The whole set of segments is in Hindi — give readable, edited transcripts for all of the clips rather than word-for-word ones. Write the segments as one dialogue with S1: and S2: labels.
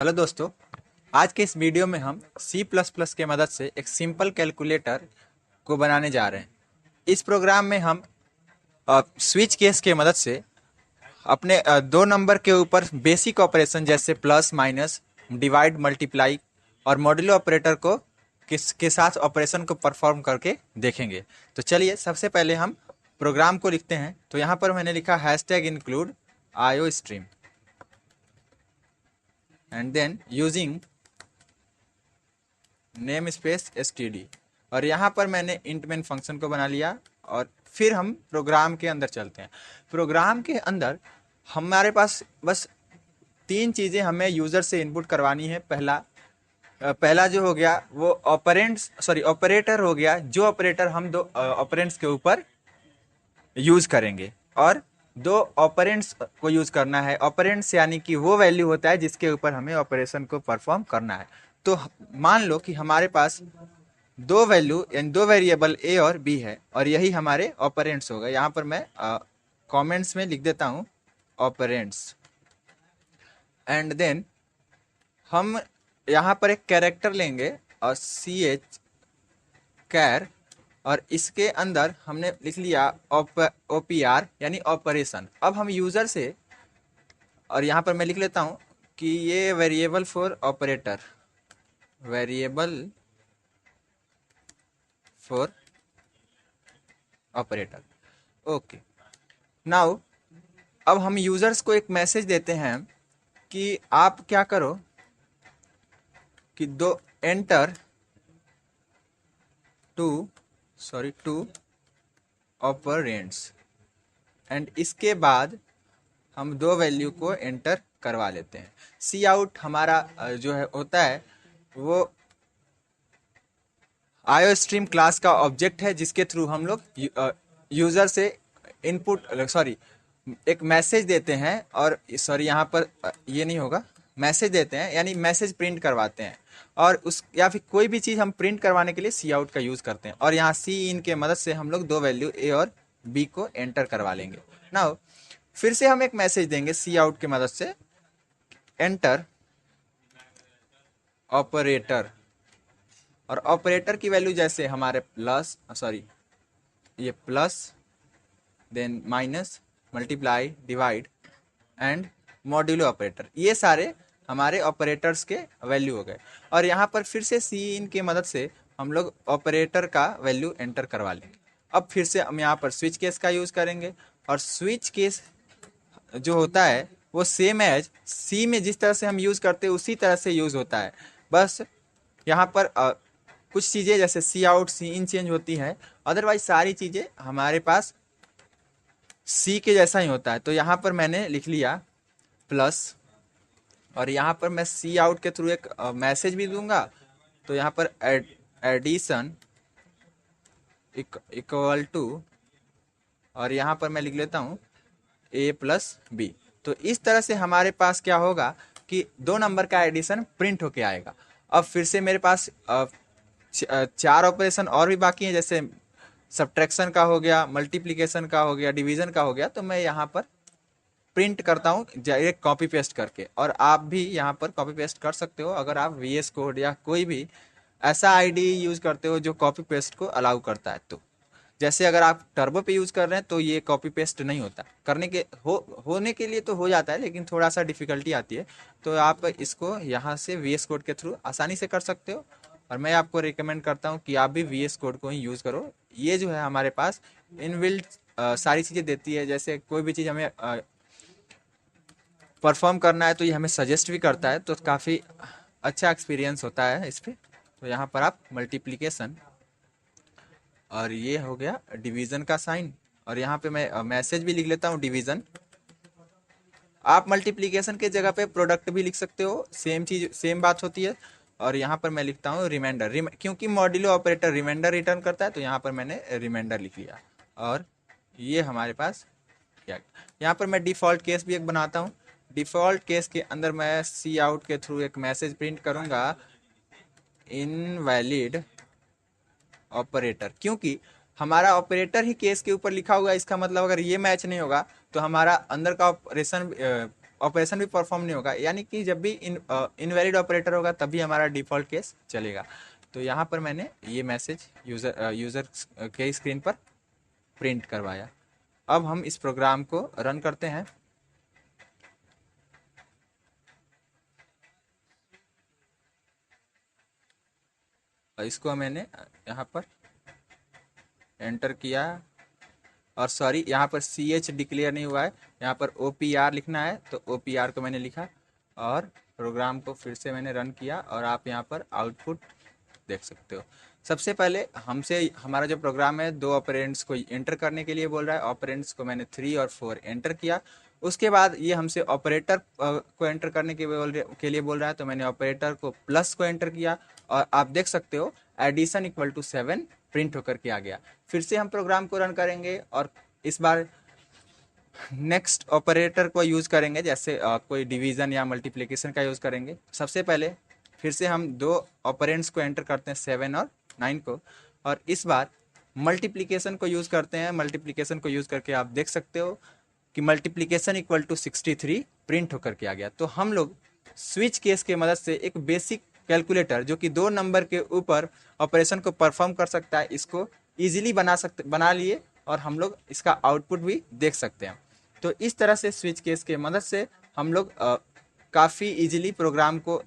S1: हेलो दोस्तों। आज के इस वीडियो में हम C++ के मदद से एक सिंपल कैलकुलेटर को बनाने जा रहे हैं। इस प्रोग्राम में हम स्विच केस के मदद से अपने दो नंबर के ऊपर बेसिक ऑपरेशन जैसे प्लस माइनस डिवाइड मल्टीप्लाई और मॉड्यूलो ऑपरेटर को के साथ ऑपरेशन को परफॉर्म करके देखेंगे। तो चलिए सबसे पहले हम प्रोग्राम को लिखते हैं। तो यहाँ पर मैंने लिखा hashtag include IO stream and then using name space std और यहाँ पर मैंने int main फंक्शन को बना लिया। और फिर हम प्रोग्राम के अंदर चलते हैं। प्रोग्राम के अंदर हमारे पास बस तीन चीज़ें हमें यूज़र से इनपुट करवानी है। पहला जो हो गया वो ऑपरेटर हो गया, जो ऑपरेटर हम दो ऑपरेंड्स के ऊपर यूज़ करेंगे और दो ऑपरेंड्स को यूज़ करना है। ऑपरेंड्स यानी कि वो वैल्यू होता है जिसके ऊपर हमें ऑपरेशन को परफॉर्म करना है। तो मान लो कि हमारे पास दो वैल्यू यानी दो वेरिएबल ए और बी है और यही हमारे ऑपरेंड्स हो गए। यहाँ पर मैं कमेंट्स में लिख देता हूँ ऑपरेंड्स। एंड देन हम यहाँ पर एक कैरेक्टर लेंगे और ch कैर और इसके अंदर हमने लिख लिया OPR यानी ऑपरेशन। अब हम यूज़र से और यहाँ पर मैं लिख लेता हूँ कि ये variable for operator, variable for operator. Okay, now अब हम यूज़र्स को एक मैसेज देते हैं कि आप क्या करो कि दो एंटर टू ऑपरेंड्स एंड इसके बाद हम दो वैल्यू को एंटर करवा लेते हैं। सी आउट हमारा जो है होता है वो IO स्ट्रीम क्लास का ऑब्जेक्ट है जिसके थ्रू हम लोग यूज़र से एक मैसेज देते हैं और यहाँ पर ये नहीं होगा, मैसेज देते हैं यानी मैसेज प्रिंट करवाते हैं और उस या फिर कोई भी चीज़ हम प्रिंट करवाने के लिए सी आउट का यूज़ करते हैं। और यहाँ सी इन के मदद से हम लोग दो वैल्यू ए और बी को एंटर करवा लेंगे। नाउ फिर से हम एक मैसेज देंगे सी आउट की मदद से, एंटर ऑपरेटर। और ऑपरेटर की वैल्यू जैसे हमारे ये plus then minus multiply divide and modulo operator, ये सारे हमारे ऑपरेटर्स के वैल्यू हो गए। और यहाँ पर फिर से सी इन की मदद से हम लोग ऑपरेटर का वैल्यू एंटर करवा लेंगे। अब फिर से हम यहाँ पर स्विच केस का यूज़ करेंगे और स्विच केस जो होता है वो सेम एज सी में जिस तरह से हम यूज़ करते हैं उसी तरह से यूज़ होता है। बस यहाँ पर कुछ चीज़ें जैसे सी आउट सी इन चेंज होती हैं, अदरवाइज सारी चीज़ें हमारे पास सी के जैसा ही होता है। तो यहाँ पर मैंने लिख लिया प्लस और यहाँ पर मैं सी आउट के थ्रू एक मैसेज भी दूंगा। तो यहाँ पर एडिशन इक्वल टू और यहाँ पर मैं लिख लेता हूँ a प्लस बी। तो इस तरह से हमारे पास क्या होगा कि दो नंबर का एडिशन प्रिंट होके आएगा। अब फिर से मेरे पास चार ऑपरेशन और भी बाकी हैं, जैसे सब्ट्रैक्शन का हो गया, मल्टीप्लिकेशन का हो गया, डिवीजन का हो गया। तो मैं यहाँ पर प्रिंट करता हूँ डायरेक्ट कॉपी पेस्ट करके, और आप भी यहाँ पर कॉपी पेस्ट कर सकते हो अगर आप VS कोड या कोई भी ऐसा आईडी यूज़ करते हो जो कॉपी पेस्ट को अलाउ करता है। तो जैसे अगर आप टर्बो पे यूज़ कर रहे हैं तो ये कॉपी पेस्ट नहीं होता, होने के लिए तो हो जाता है लेकिन थोड़ा सा डिफ़िकल्टी आती है। तो आप इसको यहाँ से VS कोड के थ्रू आसानी से कर सकते हो और मैं आपको रिकमेंड करता हूँ कि आप भी VS कोड को ही यूज़ करो। ये जो है हमारे पास इनबिल्ट सारी चीज़ें देती है। जैसे कोई भी चीज़ हमें परफॉर्म करना है तो ये हमें सजेस्ट भी करता है, तो काफ़ी अच्छा एक्सपीरियंस होता है इस पर। तो यहाँ पर आप मल्टीप्लिकेशन और ये हो गया डिवीज़न का साइन, और यहाँ पे मैं मैसेज भी लिख लेता हूँ डिवीज़न। आप मल्टीप्लिकेशन के जगह पे प्रोडक्ट भी लिख सकते हो, सेम चीज़ सेम बात होती है। और यहाँ पर मैं लिखता हूँ रिमाइंडर, क्योंकि मॉड्यूलो ऑपरेटर रिमाइंडर रिटर्न करता है तो यहाँ पर मैंने रिमाइंडर लिख लिया। और ये हमारे पास क्या, यहाँ पर मैं डिफ़ॉल्ट केस भी एक बनाता हूँ। डिफ़ॉल्ट केस के अंदर मैं सी आउट के थ्रू एक मैसेज प्रिंट करूँगा इनवैलिड ऑपरेटर, क्योंकि हमारा ऑपरेटर ही केस के ऊपर लिखा हुआ है। इसका मतलब अगर ये मैच नहीं होगा तो हमारा अंदर का ऑपरेशन ऑपरेशन भी परफॉर्म नहीं होगा, यानी कि जब भी इनवैलिड ऑपरेटर होगा तभी हमारा डिफ़ॉल्ट केस चलेगा। तो यहाँ पर मैंने ये मैसेज यूज़र के स्क्रीन पर प्रिंट करवाया। अब हम इस प्रोग्राम को रन करते हैं। इसको मैंने यहाँ पर एंटर किया, और सॉरी यहाँ पर CH डिक्लेयर नहीं हुआ है, यहाँ पर OPR लिखना है, तो OPR को मैंने लिखा और प्रोग्राम को फिर से मैंने रन किया और आप यहाँ पर आउटपुट देख सकते हो। सबसे पहले हमसे हमारा जो प्रोग्राम है 2 ऑपरेंड्स को एंटर करने के लिए बोल रहा है। ऑपरेंड्स को मैंने 3 और 4 एंटर किया। उसके बाद ये हमसे ऑपरेटर को एंटर करने के लिए बोल रहा है, तो मैंने ऑपरेटर को प्लस को एंटर किया और आप देख सकते हो एडिशन इक्वल टू 7 प्रिंट होकर के आ गया। फिर से हम प्रोग्राम को रन करेंगे और इस बार नेक्स्ट ऑपरेटर को यूज़ करेंगे, जैसे कोई डिवीज़न या मल्टीप्लिकेशन का यूज़ करेंगे। सबसे पहले फिर से हम 2 ऑपरेंड्स को एंटर करते हैं 7 और 9 को, और इस बार मल्टीप्लिकेशन को यूज़ करते हैं। मल्टीप्लिकेशन को यूज़ करके आप देख सकते हो कि मल्टीप्लिकेशन इक्वल टू 63 प्रिंट होकर के आ गया। तो हम लोग स्विच केस के मदद से एक बेसिक कैलकुलेटर जो कि 2 नंबर के ऊपर ऑपरेशन को परफॉर्म कर सकता है, इसको ईजिली बना लिए और हम लोग इसका आउटपुट भी देख सकते हैं। तो इस तरह से स्विच केस के मदद से हम लोग काफ़ी ईजिली प्रोग्राम को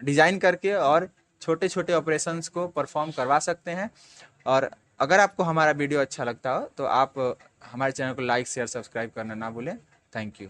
S1: डिज़ाइन करके और छोटे छोटे ऑपरेशंस को परफॉर्म करवा सकते हैं। और अगर आपको हमारा वीडियो अच्छा लगता हो तो आप हमारे चैनल को लाइक शेयर सब्सक्राइब करना ना भूलें। Thank you.